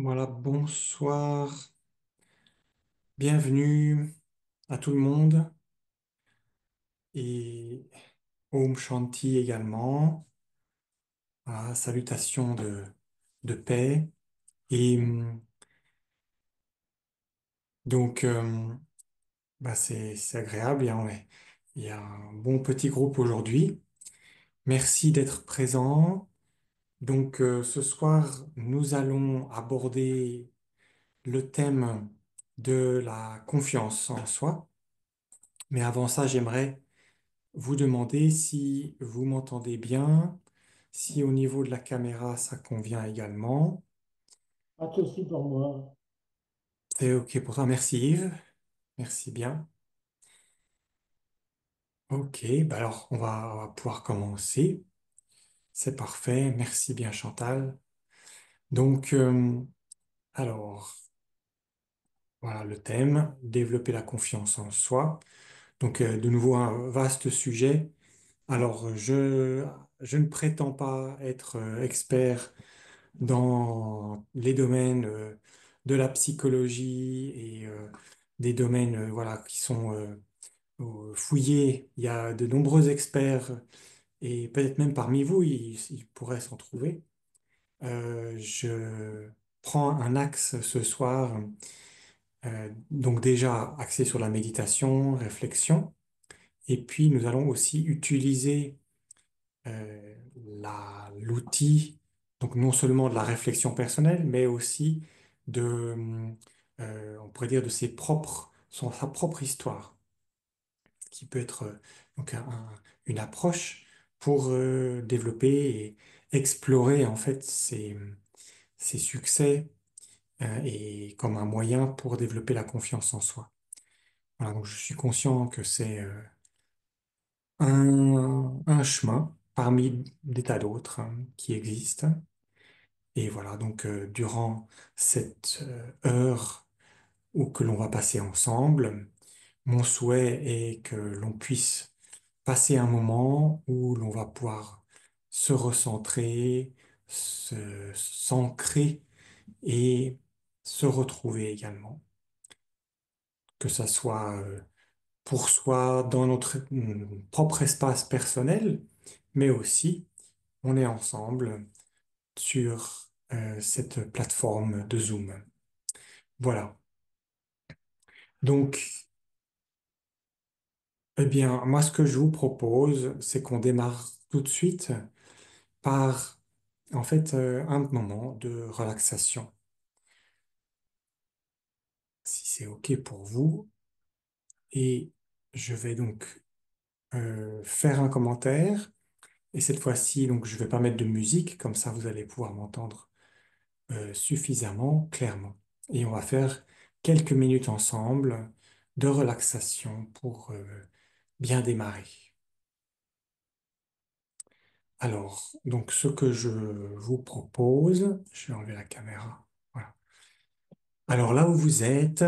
Voilà, bonsoir, bienvenue à tout le monde et Om Shanti également. Voilà, salutations de paix. Et donc, c'est agréable. Il y a un bon petit groupe aujourd'hui. Merci d'être présent. Donc, ce soir, nous allons aborder le thème de la confiance en soi. Mais avant ça, j'aimerais vous demander si vous m'entendez bien, si au niveau de la caméra ça convient également. Pas de souci pour moi. C'est OK pour toi. Merci Yves. Merci bien. OK, bah alors on va pouvoir commencer. C'est parfait. Merci bien Chantal. Donc, alors, voilà le thème, développer la confiance en soi. Donc, de nouveau, un vaste sujet. Alors, je ne prétends pas être expert dans les domaines de la psychologie et des domaines voilà, qui sont fouillés. Il y a de nombreux experts et peut-être même parmi vous, il pourrait s'en trouver. Je prends un axe ce soir, donc déjà axé sur la méditation, réflexion, et puis nous allons aussi utiliser l'outil, donc non seulement de la réflexion personnelle, mais aussi on pourrait dire de sa propre histoire, ce qui peut être donc une approche pour développer et explorer en fait ses succès et comme un moyen pour développer la confiance en soi. Voilà, donc je suis conscient que c'est un chemin parmi des tas d'autres qui existent. Et voilà, donc durant cette heure où que l'on va passer ensemble, mon souhait est que l'on puisse passer un moment où l'on va pouvoir se recentrer, s'ancrer et se retrouver également. Que ça soit pour soi dans notre propre espace personnel, mais aussi on est ensemble sur cette plateforme de Zoom. Voilà. Donc, eh bien, moi, ce que je vous propose, c'est qu'on démarre tout de suite par, en fait, un moment de relaxation. Si c'est OK pour vous. Et je vais donc faire un commentaire. Et cette fois-ci, donc, je vais pas mettre de musique, comme ça, vous allez pouvoir m'entendre suffisamment clairement. Et on va faire quelques minutes ensemble de relaxation pour bien démarrer. Alors, donc ce que je vous propose, je vais enlever la caméra. Voilà. Alors là où vous êtes,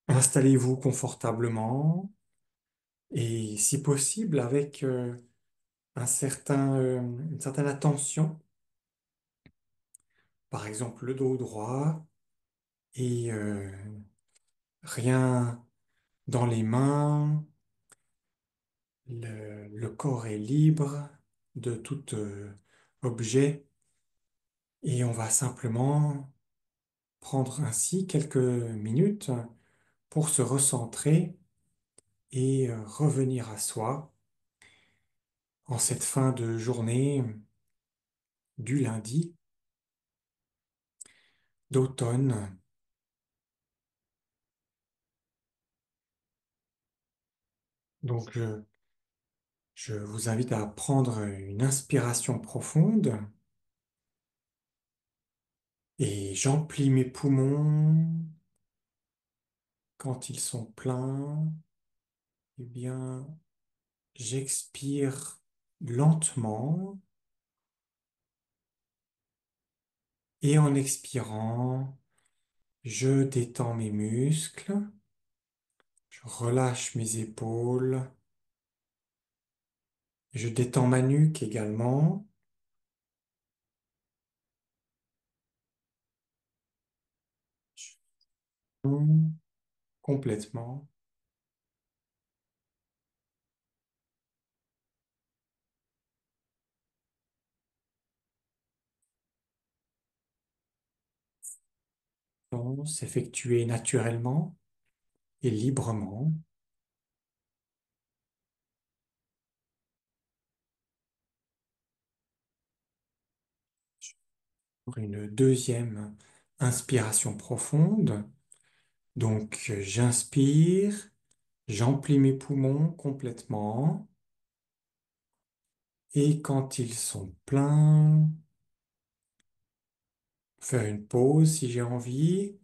installez-vous confortablement et si possible avec une certaine attention, par exemple le dos droit et rien dans les mains, le corps est libre de tout objet et on va simplement prendre ainsi quelques minutes pour se recentrer et revenir à soi en cette fin de journée du lundi d'automne. Donc je vous invite à prendre une inspiration profonde et j'emplis mes poumons quand ils sont pleins. Eh bien, j'expire lentement et en expirant, je détends mes muscles, je relâche mes épaules, je détends ma nuque également. complètement. S'effectuer naturellement et librement. Pour une deuxième inspiration profonde. Donc, j'inspire, j'emplis mes poumons complètement et quand ils sont pleins, faire une pause si j'ai envie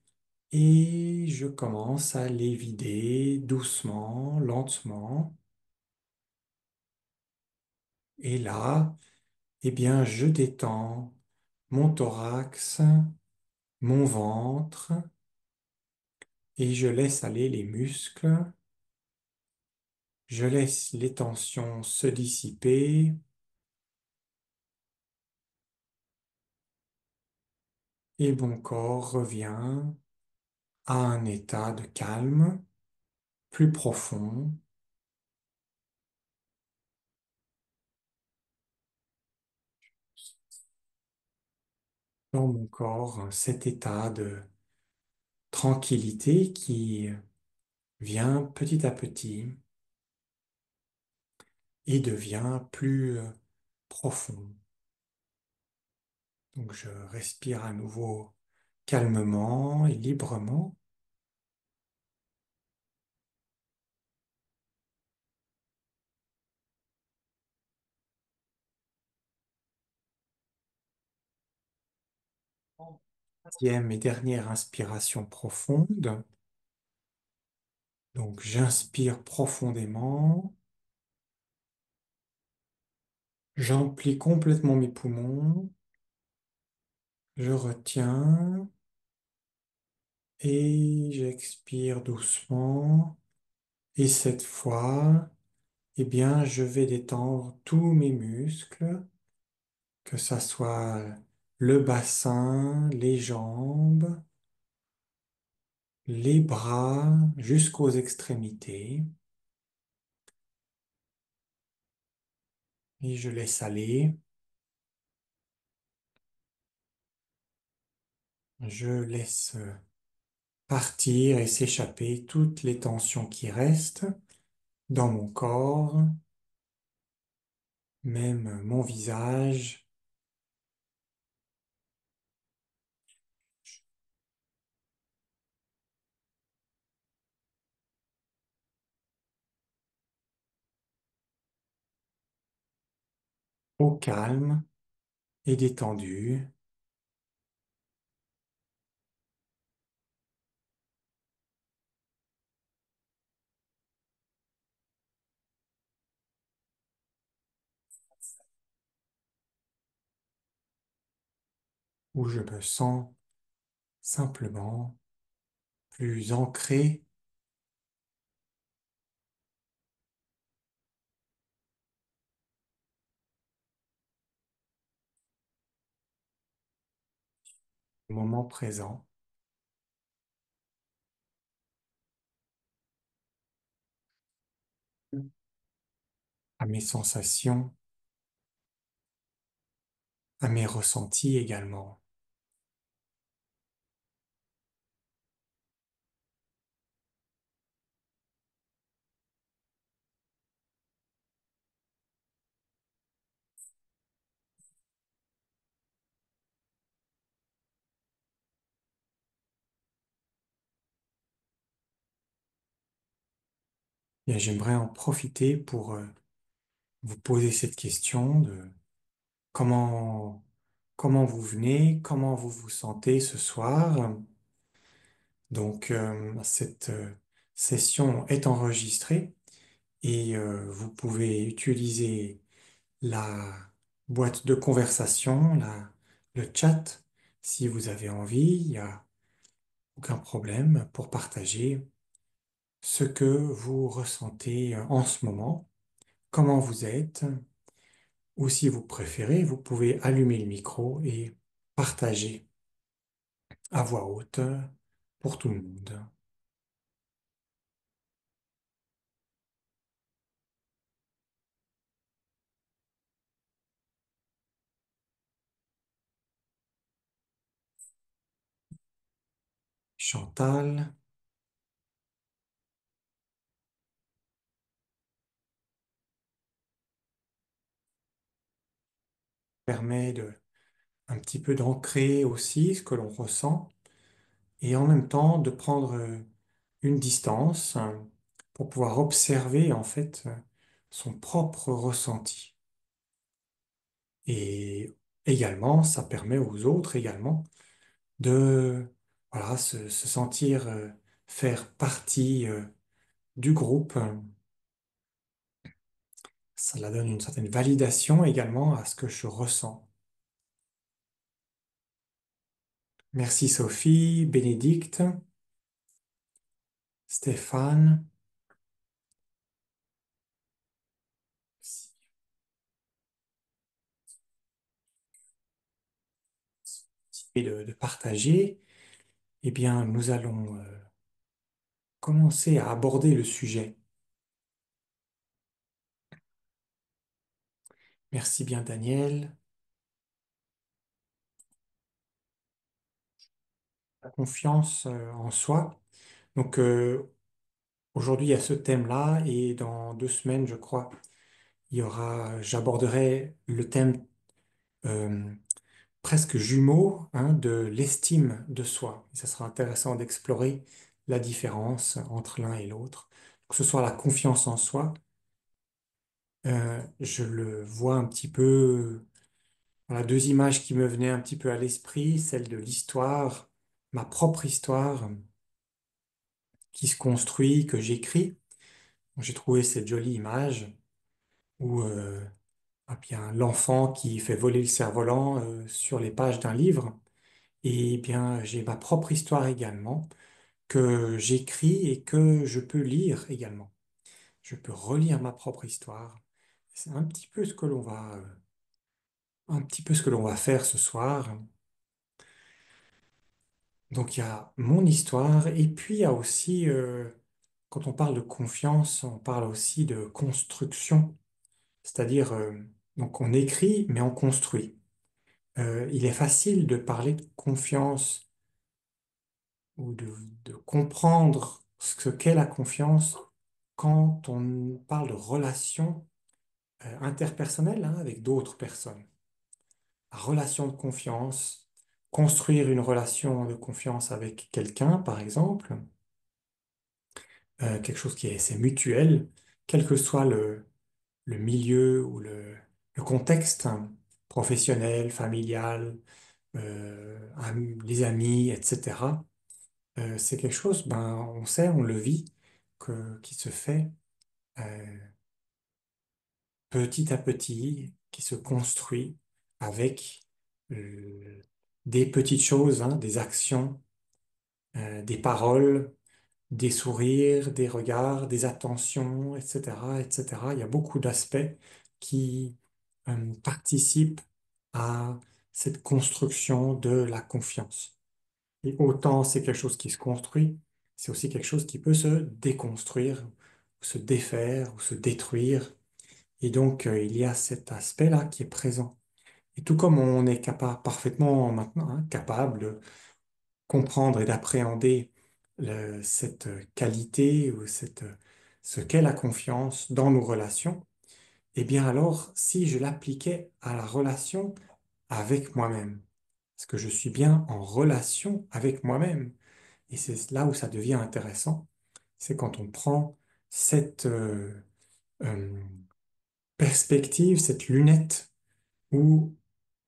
et je commence à les vider doucement, lentement. Et là, eh bien, je détends mon thorax, mon ventre et je laisse aller les muscles. Je laisse les tensions se dissiper et mon corps revient à un état de calme plus profond dans mon corps, cet état de tranquillité qui vient petit à petit et devient plus profond. Donc je respire à nouveau calmement et librement. Troisième et dernière inspiration profonde. Donc j'inspire profondément, j'emplis complètement mes poumons, je retiens et j'expire doucement. Et cette fois, eh bien, je vais détendre tous mes muscles, que ça soit le bassin, les jambes, les bras, jusqu'aux extrémités. Et je laisse aller. Je laisse partir et s'échapper toutes les tensions qui restent dans mon corps, même mon visage, au calme et détendu. Où je me sens simplement plus ancré au moment présent, à mes sensations, à mes ressentis également. Et j'aimerais en profiter pour vous poser cette question de comment, comment vous venez, comment vous vous sentez ce soir. Donc, cette session est enregistrée et vous pouvez utiliser la boîte de conversation, le chat, si vous avez envie. Il n'y a aucun problème pour partager ce que vous ressentez en ce moment, comment vous êtes, ou si vous préférez, vous pouvez allumer le micro et partager à voix haute pour tout le monde. Chantal permet de un petit peu d'ancrer aussi ce que l'on ressent et en même temps de prendre une distance pour pouvoir observer en fait son propre ressenti. Et également, ça permet aux autres également de voilà, se sentir faire partie du groupe. Ça la donne une certaine validation également à ce que je ressens. Merci Sophie, Bénédicte, Stéphane. Et de partager, eh bien, nous allons commencer à aborder le sujet. Merci bien, Daniel. La confiance en soi. Donc, aujourd'hui, il y a ce thème-là, et dans 2 semaines, je crois, j'aborderai le thème euh, presque jumeau hein, de l'estime de soi. Et ça sera intéressant d'explorer la différence entre l'un et l'autre. Que ce soit la confiance en soi, je le vois un petit peu. Voilà, deux images qui me venaient un petit peu à l'esprit, celle de l'histoire, ma propre histoire qui se construit, que j'écris. J'ai trouvé cette jolie image où bien, l'enfant qui fait voler le cerf-volant sur les pages d'un livre. Et bien, j'ai ma propre histoire également que j'écris et que je peux lire également. Je peux relire ma propre histoire. C'est un petit peu ce que l'on va faire ce soir. Donc il y a mon histoire et puis il y a aussi, quand on parle de confiance, on parle aussi de construction, c'est-à-dire donc on écrit mais on construit. Il est facile de parler de confiance ou de comprendre ce qu'est la confiance quand on parle de relations interpersonnelles hein, avec d'autres personnes. La relation de confiance, construire une relation de confiance avec quelqu'un, par exemple, quelque chose qui est, c'est mutuel, quel que soit le milieu ou le contexte hein, professionnel, familial, les amis, etc. C'est quelque chose, ben, on sait, on le vit, qui se fait euh, petit à petit, qui se construit avec euh, des petites choses, hein, des actions, des paroles, des sourires, des regards, des attentions, etc., etc. Il y a beaucoup d'aspects qui participent à cette construction de la confiance. Et autant c'est quelque chose qui se construit, c'est aussi quelque chose qui peut se déconstruire, ou se défaire, ou se détruire. Et donc, il y a cet aspect-là qui est présent. Et tout comme on est capable, parfaitement maintenant, hein, capable comprendre et d'appréhender cette qualité ou ce qu'est la confiance dans nos relations, eh bien alors, si je l'appliquais à la relation avec moi-même, parce que je suis bien en relation avec moi-même, et c'est là où ça devient intéressant, c'est quand on prend cette euh, perspective, cette lunette, où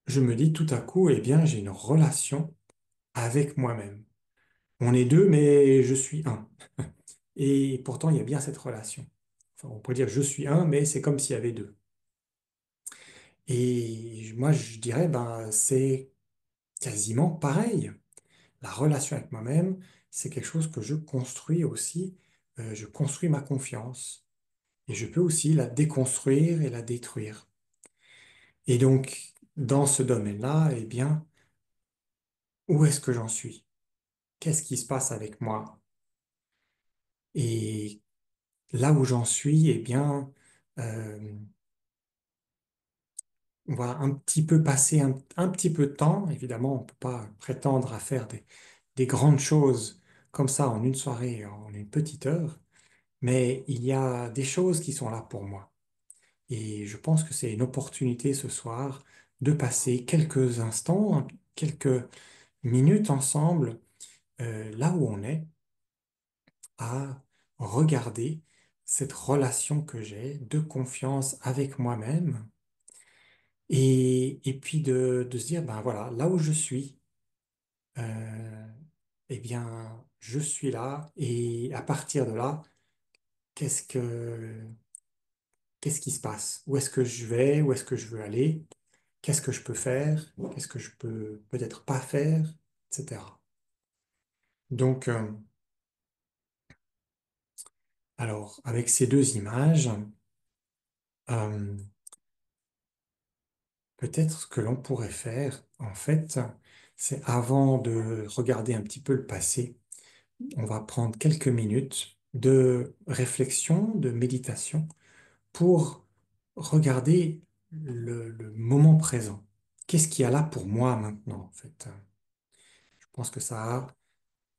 je me dis tout à coup, eh bien, j'ai une relation avec moi-même. On est deux, mais je suis un. Et pourtant, il y a bien cette relation. Enfin, on pourrait dire je suis un, mais c'est comme s'il y avait deux. Et moi, je dirais, ben, c'est quasiment pareil. La relation avec moi-même, c'est quelque chose que je construis aussi. Je construis ma confiance. Et je peux aussi la déconstruire et la détruire. Et donc, dans ce domaine-là, eh bien, où est-ce que j'en suis? qu'est-ce qui se passe avec moi? Et là où j'en suis, eh bien, euh, on va un petit peu passer un petit peu de temps. Évidemment, on ne peut pas prétendre à faire des grandes choses comme ça en une soirée, en une petite heure, mais il y a des choses qui sont là pour moi. Et je pense que c'est une opportunité ce soir de passer quelques instants, quelques minutes ensemble, là où on est, à regarder cette relation que j'ai de confiance avec moi-même et puis de se dire, ben voilà, là où je suis, euh, eh bien, je suis là et à partir de là, qu'est-ce que, qu'est-ce qui se passe? Où est-ce que je vais? Où est-ce que je veux aller? Qu'est-ce que je peux faire? Qu'est-ce que je peux peut-être pas faire? Etc. Donc, alors, avec ces deux images, euh, peut-être ce que l'on pourrait faire, en fait, c'est avant de regarder un petit peu le passé, on va prendre quelques minutes de réflexion, de méditation, pour regarder le moment présent. Qu'est-ce qu'il y a là pour moi maintenant, en fait? Je pense que ça a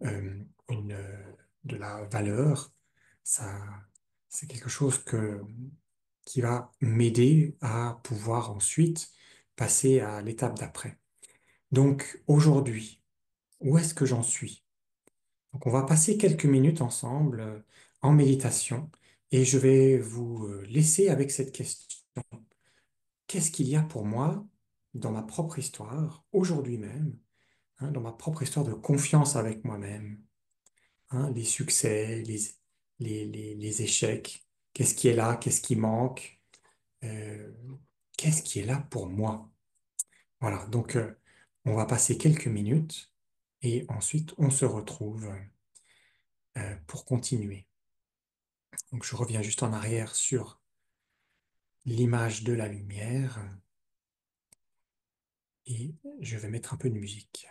de la valeur. Ça, c'est quelque chose qui va m'aider à pouvoir ensuite passer à l'étape d'après. Donc aujourd'hui, où est-ce que j'en suis? Donc on va passer quelques minutes ensemble en méditation et je vais vous laisser avec cette question. Qu'est-ce qu'il y a pour moi dans ma propre histoire, aujourd'hui même, hein, dans ma propre histoire de confiance avec moi-même, hein, les succès, les échecs, qu'est-ce qui est là, qu'est-ce qui manque, euh, qu'est-ce qui est là pour moi? Voilà, donc on va passer quelques minutes et ensuite on se retrouve pour continuer. Donc je reviens juste en arrière sur l'image de la lumière et je vais mettre un peu de musique.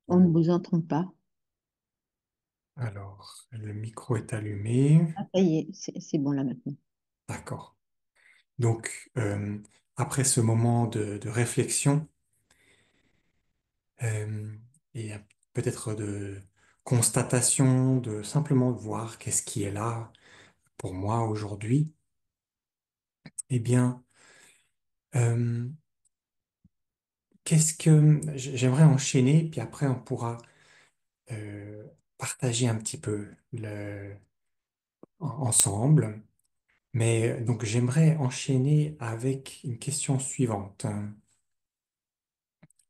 On ne vous entend pas. Alors, le micro est allumé. Ah, ça y est, c'est bon là maintenant. D'accord. Donc, après ce moment de réflexion euh, et peut-être de constatation, de simplement voir qu'est-ce qui est là pour moi aujourd'hui, eh bien, euh, qu'est-ce que j'aimerais enchaîner, puis après on pourra euh, partager un petit peu ensemble. Mais donc j'aimerais enchaîner avec une question suivante.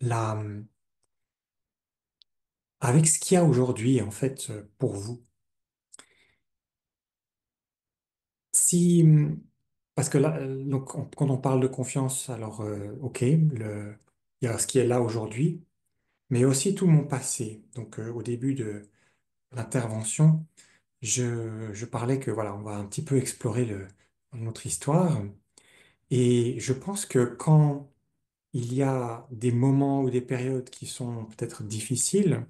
La, avec ce qu'il y a aujourd'hui, en fait, pour vous, si, parce que là, donc, quand on parle de confiance, alors, ok, il y a ce qui est là aujourd'hui, mais aussi tout mon passé. Donc, au début de l'intervention, je parlais que, voilà, on va un petit peu explorer notre histoire. Et je pense que quand il y a des moments ou des périodes qui sont peut-être difficiles,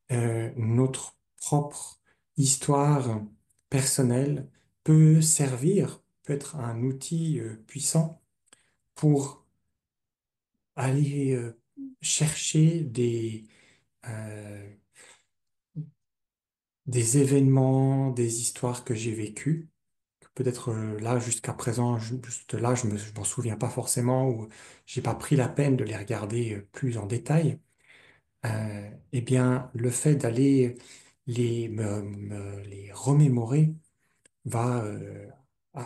notre propre histoire personnelle peut servir, peut être un outil puissant pour aller chercher euh, des événements, des histoires que j'ai vécues. Peut-être là, jusqu'à présent, juste là, je m'en souviens pas forcément ou j'ai pas pris la peine de les regarder plus en détail. Eh bien, le fait d'aller les remémorer a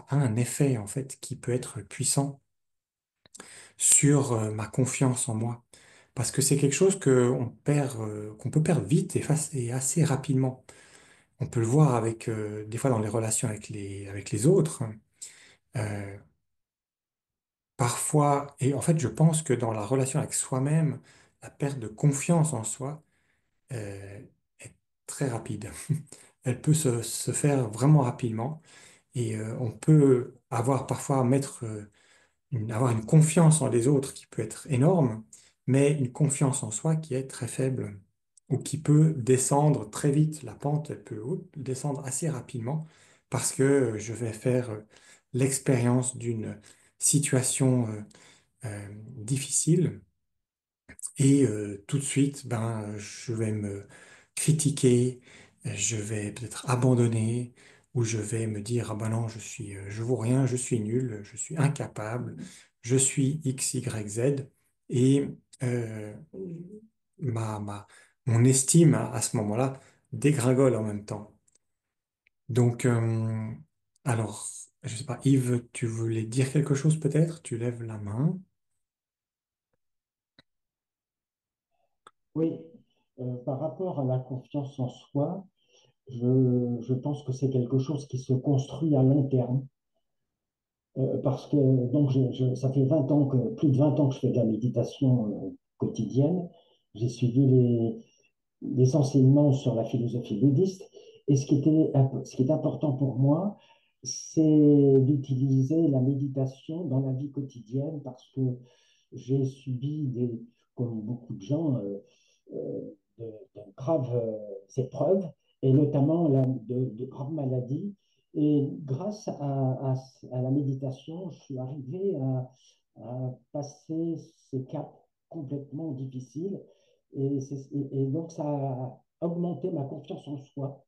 un effet en fait qui peut être puissant sur ma confiance en moi. Parce que c'est quelque chose qu'on peut perdre vite et assez rapidement. On peut le voir avec, des fois dans les relations avec les autres. Euh, Parfois, et en fait, je pense que dans la relation avec soi-même, la perte de confiance en soi, est très rapide. Elle peut se faire vraiment rapidement et on peut avoir parfois avoir une confiance en les autres qui peut être énorme, mais une confiance en soi qui est très faible ou qui peut descendre très vite. La pente, elle peut descendre assez rapidement parce que je vais faire l'expérience d'une situation difficile et tout de suite, ben, je vais me critiquer, je vais peut-être abandonner, ou je vais me dire, ah ben non, je vaux rien, je suis nul, je suis incapable, je suis X, Y, Z. Et euh, ma, ma, mon estime à ce moment-là dégringole en même temps. Donc, alors, je sais pas, Yves, tu voulais dire quelque chose peut-être? Tu lèves la main. Oui, par rapport à la confiance en soi, je pense que c'est quelque chose qui se construit à long terme. Parce que donc ça fait 20 ans plus de 20 ans que je fais de la méditation quotidienne. J'ai suivi les enseignements sur la philosophie bouddhiste. Et ce qui est important pour moi, c'est d'utiliser la méditation dans la vie quotidienne parce que j'ai subi, comme beaucoup de gens, de graves épreuves et notamment de graves maladies. Et grâce à la méditation, je suis arrivé à passer ces caps complètement difficiles. Et donc, ça a augmenté ma confiance en soi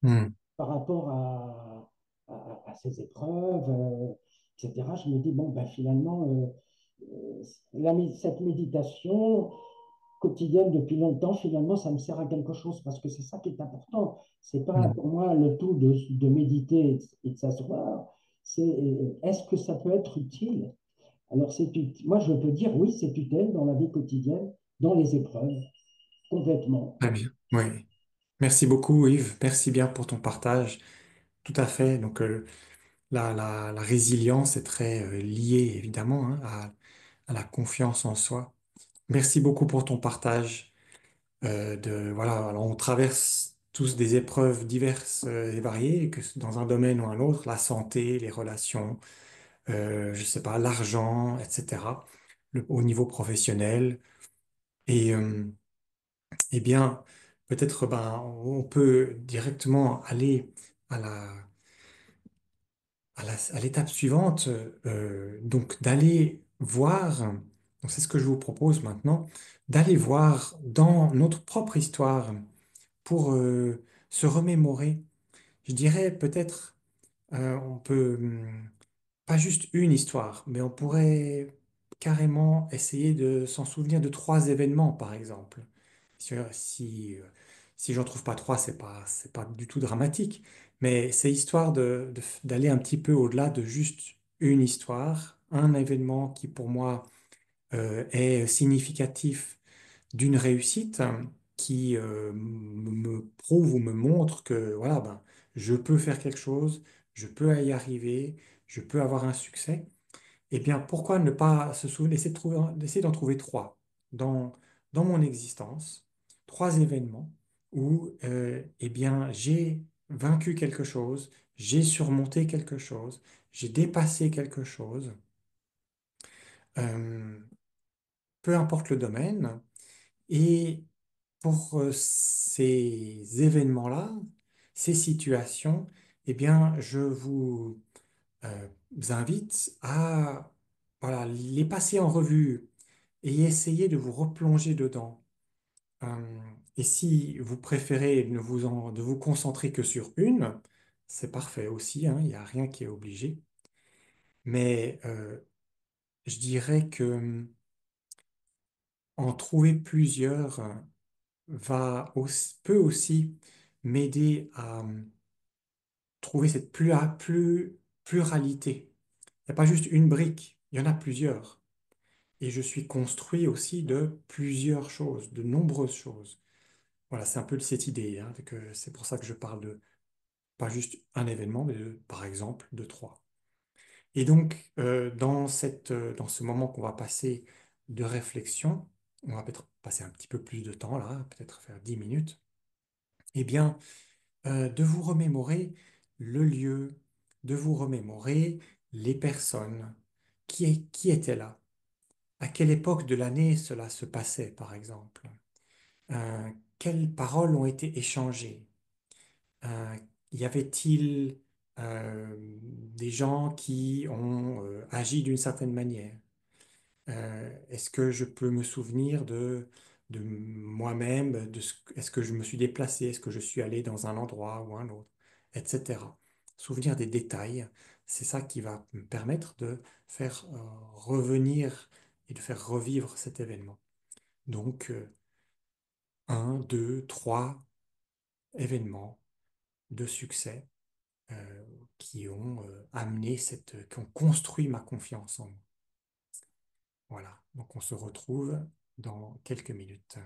Hmm. par rapport à ces épreuves, etc. Je me dis, bon, ben, finalement, cette méditation quotidienne depuis longtemps, finalement, ça me sert à quelque chose parce que c'est ça qui est important. C'est pas Hmm. pour moi le tout de méditer et de s'asseoir. C'est est-ce que ça peut être utile? Alors, moi, je peux dire oui, c'est utile dans la vie quotidienne, dans les épreuves, complètement. Très bien. Oui. Merci beaucoup, Yves. Merci bien pour ton partage. Tout à fait. Donc, la résilience est très liée, évidemment, hein, à la confiance en soi. Merci beaucoup pour ton partage. Voilà, alors on traverse tous des épreuves diverses et variées, dans un domaine ou un autre, la santé, les relations, je sais pas, l'argent, etc. Au niveau professionnel. Et eh bien, peut-être ben, on peut directement aller à à l'étape suivante, donc d'aller voir, donc c'est ce que je vous propose maintenant, d'aller voir dans notre propre histoire pour se remémorer. Je dirais peut-être, on peut, pas juste une histoire, mais on pourrait carrément essayer de s'en souvenir de trois événements, par exemple. Si j'en trouve pas trois, c'est pas du tout dramatique, mais c'est histoire d'aller un petit peu au-delà de juste une histoire, un événement qui pour moi est significatif d'une réussite qui me prouve ou me montre que voilà, ben, je peux faire quelque chose, je peux y arriver, je peux avoir un succès. Eh bien, pourquoi ne pas se souvenir, d'essayer d'en trouver trois dans, dans mon existence, trois événements où eh bien, j'ai vaincu quelque chose, j'ai surmonté quelque chose, j'ai dépassé quelque chose, euh, peu importe le domaine. Et pour ces événements-là, ces situations, eh bien, je vous invite à voilà, les passer en revue et essayer de vous replonger dedans. Et si vous préférez de vous concentrer que sur une, c'est parfait aussi, hein, il n'y a rien qui est obligé. Mais je dirais que en trouver plusieurs peut aussi m'aider à trouver cette pluralité. Il n'y a pas juste une brique, il y en a plusieurs. Et je suis construit aussi de plusieurs choses, de nombreuses choses. Voilà, c'est un peu cette idée, hein, que c'est pour ça que je parle de pas juste un événement, mais par exemple de trois. Et donc, dans ce moment qu'on va passer de réflexion, on va peut-être passer un petit peu plus de temps là, peut-être faire 10 minutes, eh bien, de vous remémorer le lieu, de vous remémorer les personnes qui étaient là. À quelle époque de l'année cela se passait, par exemple? Quelles paroles ont été échangées? Euh, y avait-il des gens qui ont agi d'une certaine manière? Est-ce que je peux me souvenir de moi-même, est-ce que je me suis déplacé, est-ce que je suis allé dans un endroit ou un autre, etc. Souvenir des détails, c'est ça qui va me permettre de faire revenir et de faire revivre cet événement. Donc, un, deux, trois événements de succès qui ont qui ont construit ma confiance en moi. Voilà, donc on se retrouve dans quelques minutes.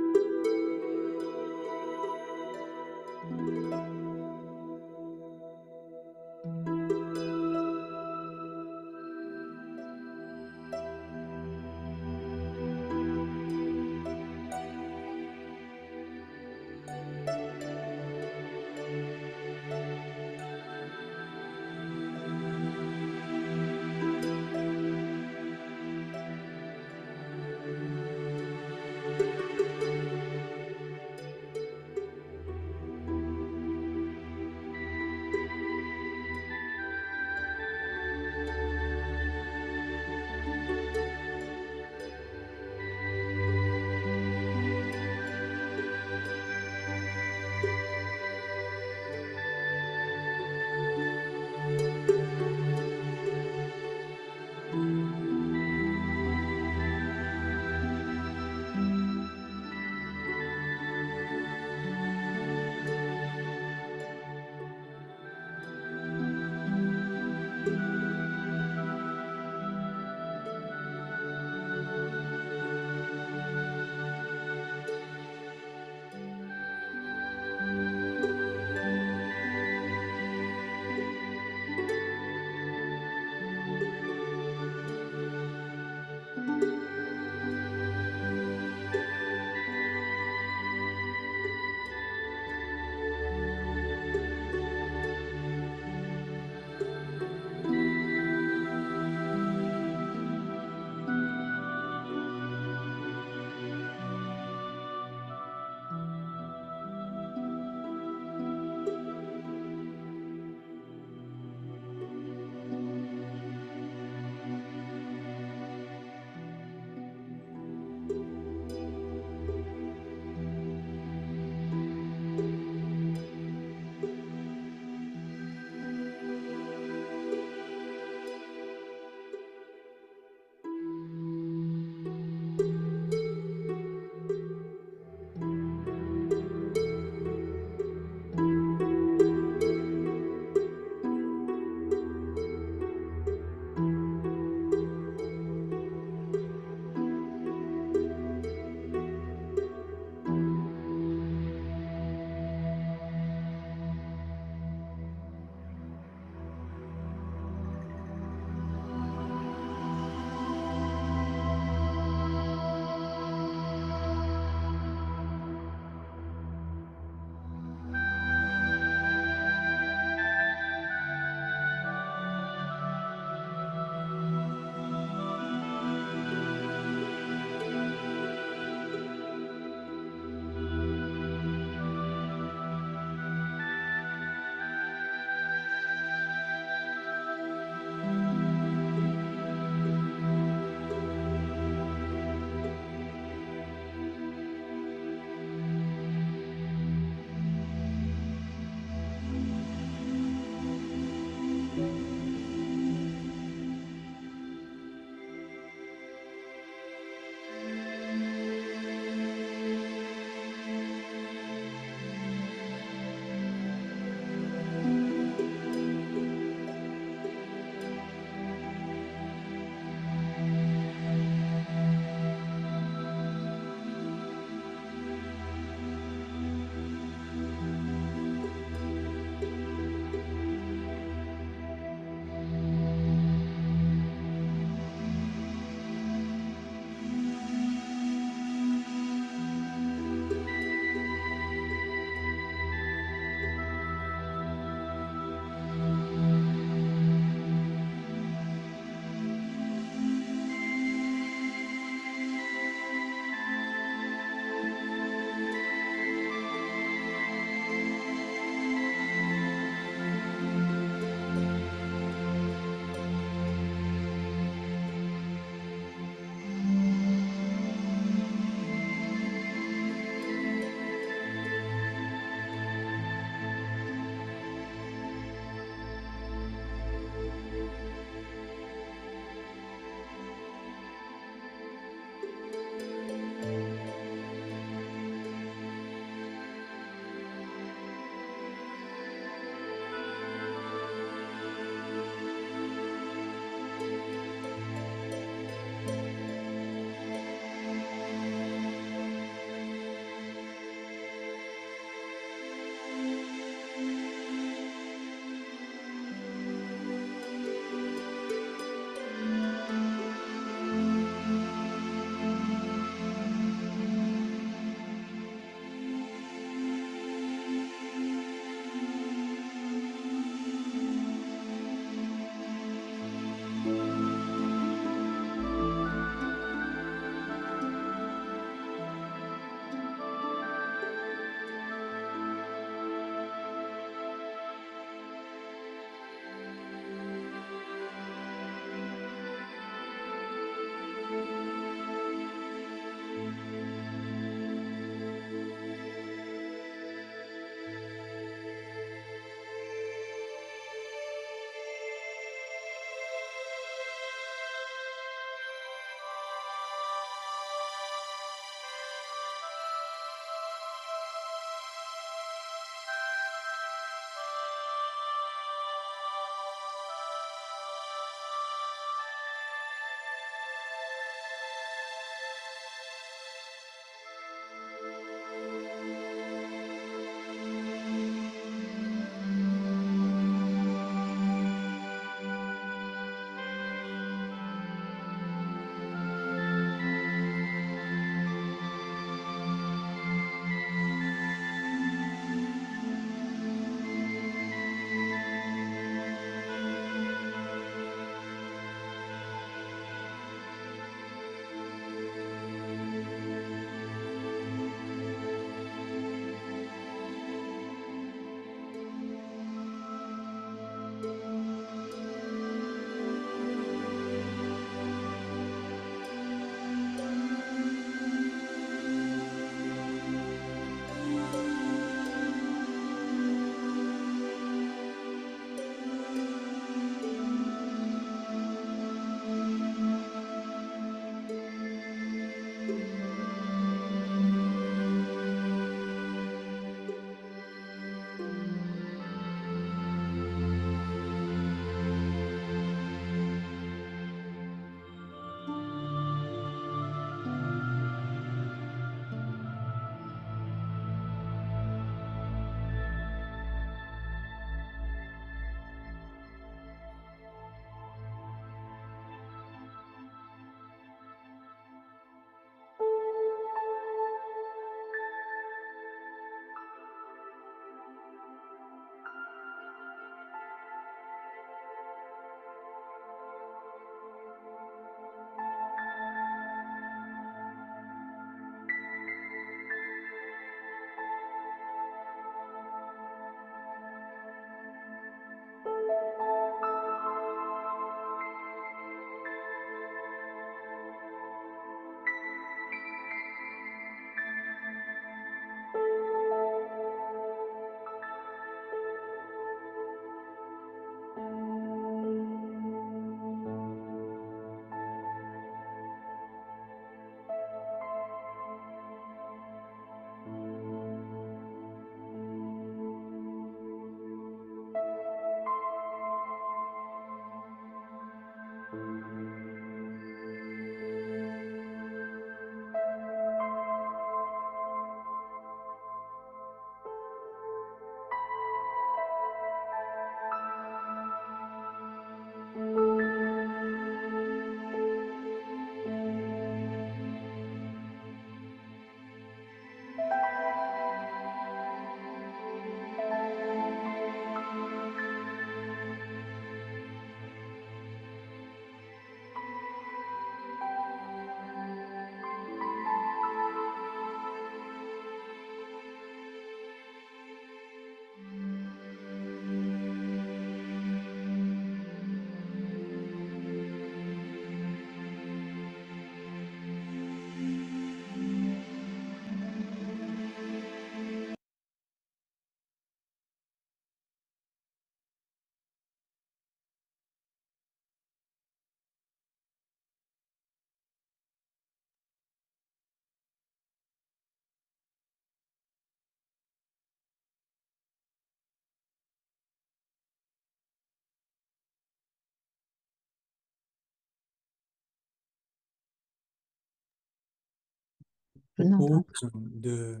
n'entends propose de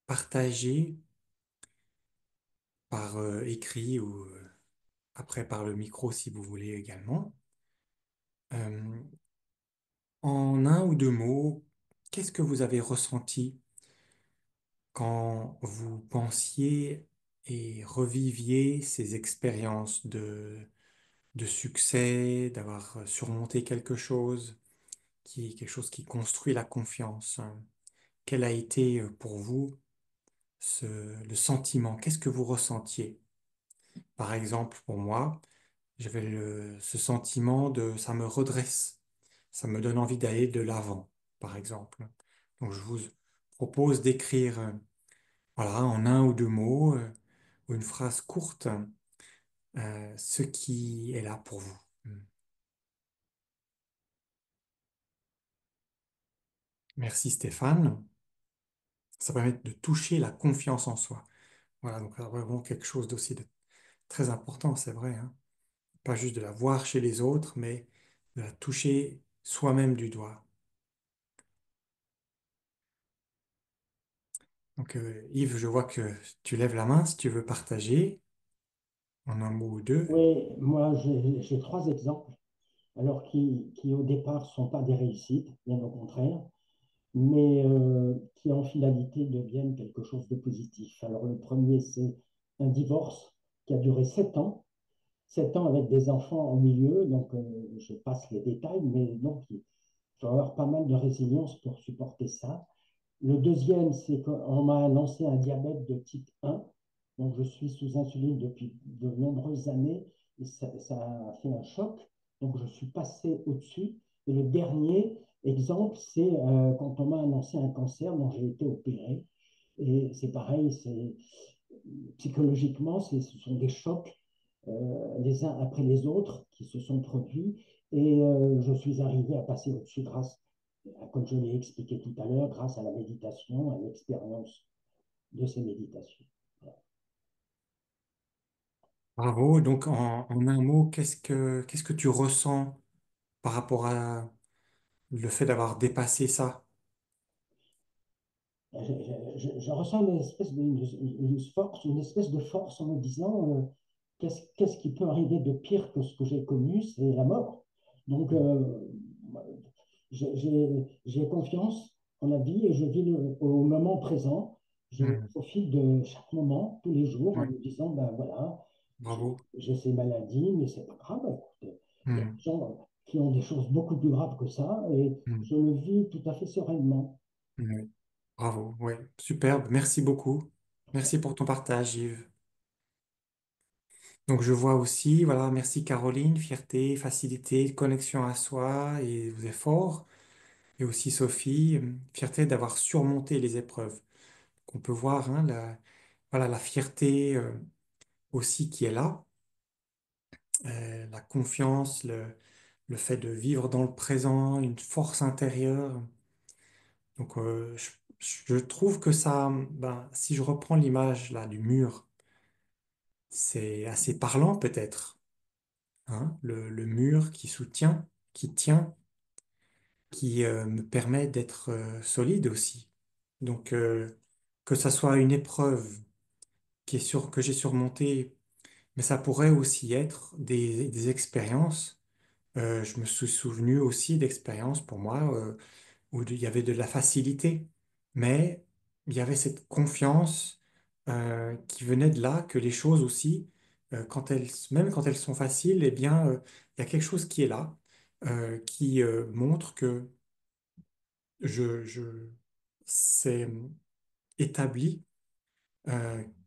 partager par écrit ou après par le micro si vous voulez également. Euh, En un ou deux mots, qu'est-ce que vous avez ressenti quand vous pensiez et reviviez ces expériences de succès, d'avoir surmonté quelque chose qui construit la confiance, hein? Quel a été pour vous le sentiment? Qu'est-ce que vous ressentiez? Par exemple, pour moi, j'avais ce sentiment de ça me redresse, ça me donne envie d'aller de l'avant, par exemple. Donc je vous propose d'écrire voilà, en un ou deux mots ou une phrase courte ce qui est là pour vous. Merci Stéphane. Ça permet de toucher la confiance en soi. Voilà, donc vraiment quelque chose d'aussi de très important, c'est vrai, hein. Pas juste de la voir chez les autres, mais de la toucher soi-même du doigt. Donc, Yves, je vois que tu lèves la main si tu veux partager en un mot ou deux. Oui, moi j'ai trois exemples, alors qui au départ sont pas des réussites, bien au contraire, mais qui en finalité deviennent quelque chose de positif. Alors le premier, c'est un divorce qui a duré 7 ans, 7 ans avec des enfants au milieu, donc je passe les détails, mais donc il faut avoir pas mal de résilience pour supporter ça. Le deuxième, c'est qu'on m'a annoncé un diabète de type 1. Donc, je suis sous insuline depuis de nombreuses années et ça a fait un choc. Donc, je suis passé au-dessus. Et le dernier exemple, c'est quand on m'a annoncé un cancer dont j'ai été opéré. Et c'est pareil, psychologiquement, ce sont des chocs les uns après les autres qui se sont produits. Et je suis arrivé à passer au-dessus grâce, comme je l'ai expliqué tout à l'heure, grâce à la méditation, à l'expérience de ces méditations. Voilà. Bravo. Donc, en un mot, qu'est-ce que tu ressens par rapport à le fait d'avoir dépassé ça? Je ressens une espèce de force en me disant qu'est-ce qui peut arriver de pire que ce que j'ai connu, c'est la mort. Donc, j'ai confiance en la vie et je vis au moment présent. Je Hmm. profite de chaque moment, tous les jours, en Ouais. me disant, ben voilà, Bravo. j'ai ces maladies, mais c'est pas grave. Écoute, il y a des Hmm. gens qui ont des choses beaucoup plus graves que ça et Hmm. je le vis tout à fait sereinement. Ouais. Bravo. Ouais. Superbe. Merci beaucoup. Merci pour ton partage, Yves. Donc, je vois aussi, voilà, merci Caroline, fierté, facilité, connexion à soi et aux efforts. Et aussi Sophie, fierté d'avoir surmonté les épreuves. Qu'on peut voir, hein, voilà, la fierté aussi qui est là, la confiance, le fait de vivre dans le présent, une force intérieure. Donc, je trouve que ça, ben, si je reprends l'image là du mur, c'est assez parlant peut-être, hein, le mur qui soutient, qui tient, qui me permet d'être solide aussi. Donc, que ça soit une épreuve que j'ai surmontée, mais ça pourrait aussi être des expériences. Je me suis souvenu aussi d'expériences pour moi où il y avait de la facilité, mais il y avait cette confiance qui venait de là que les choses aussi, même quand elles sont faciles, eh bien, il y a quelque chose qui est là, qui montre que je c'est établi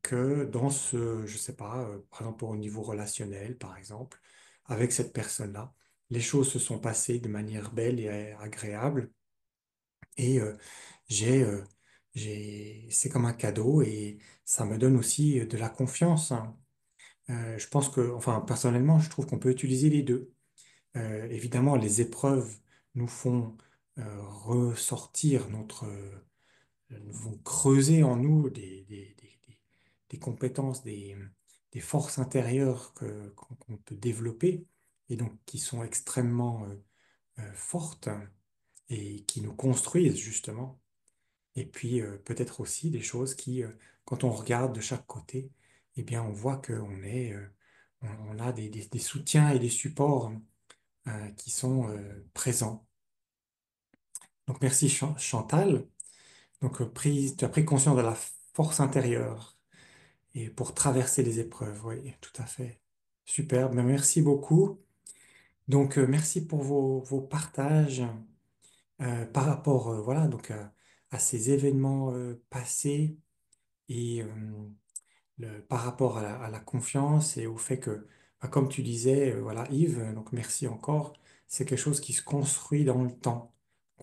que dans je sais pas, par exemple au niveau relationnel, par exemple, avec cette personne-là, les choses se sont passées de manière belle et agréable et j'ai, euh, c'est comme un cadeau et ça me donne aussi de la confiance, hein. Je pense que, enfin, personnellement, je trouve qu'on peut utiliser les deux. Évidemment, les épreuves nous font ressortir vont creuser en nous des compétences, des forces intérieures qu'on peut développer et donc qui sont extrêmement fortes et qui nous construisent justement. et puis peut-être aussi des choses qui, quand on regarde de chaque côté, eh bien, on voit on a des soutiens et des supports qui sont présents. Donc merci Chantal. Donc tu as pris conscience de la force intérieure et pour traverser les épreuves. Oui, tout à fait. Superbe. Ben, merci beaucoup. Donc merci pour vos partages par rapport voilà donc à ces événements passés et par rapport à la confiance et au fait que, bah, comme tu disais, voilà, Yves, donc merci encore, c'est quelque chose qui se construit dans le temps.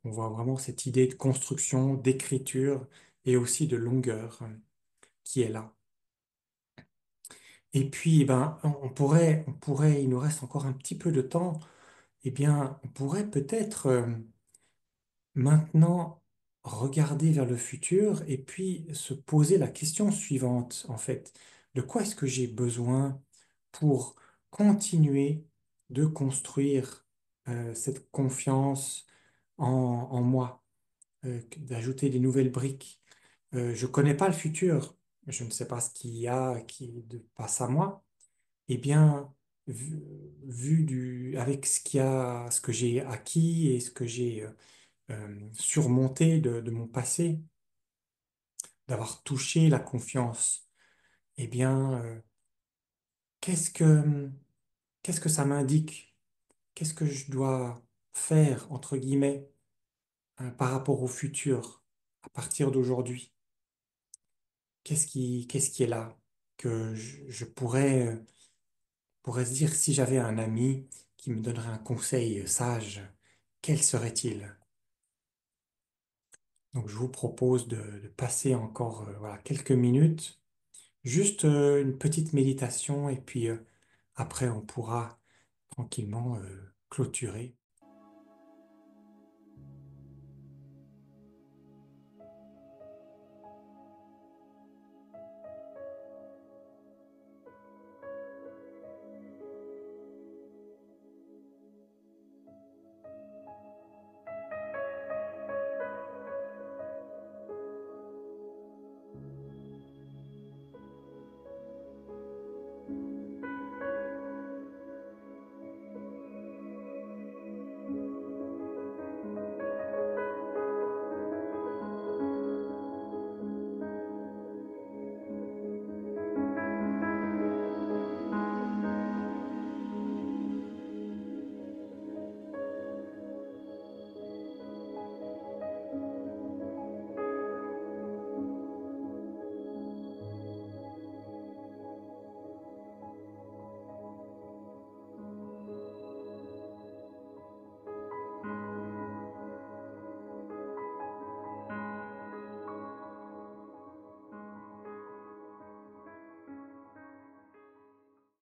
On voit vraiment cette idée de construction, d'écriture et aussi de longueur qui est là. Et puis, eh ben, il nous reste encore un petit peu de temps, eh bien, on pourrait peut-être maintenant regarder vers le futur et puis se poser la question suivante, en fait. De quoi est-ce que j'ai besoin pour continuer de construire cette confiance en moi, d'ajouter des nouvelles briques? Je connais pas le futur, je ne sais pas ce qu'il y a passe à moi. Eh bien, vu, avec ce que j'ai acquis et ce que j'ai surmonté de mon passé, d'avoir touché la confiance, eh bien, qu'est-ce que, qu'est-ce que ça m'indique? Qu'est-ce que je dois faire, entre guillemets, par rapport au futur, à partir d'aujourd'hui? Qu'est-ce qui est là que je pourrais se dire si j'avais un ami qui me donnerait un conseil sage, quel serait-il? Donc, je vous propose de passer encore voilà, quelques minutes. Juste une petite méditation et puis après on pourra tranquillement clôturer.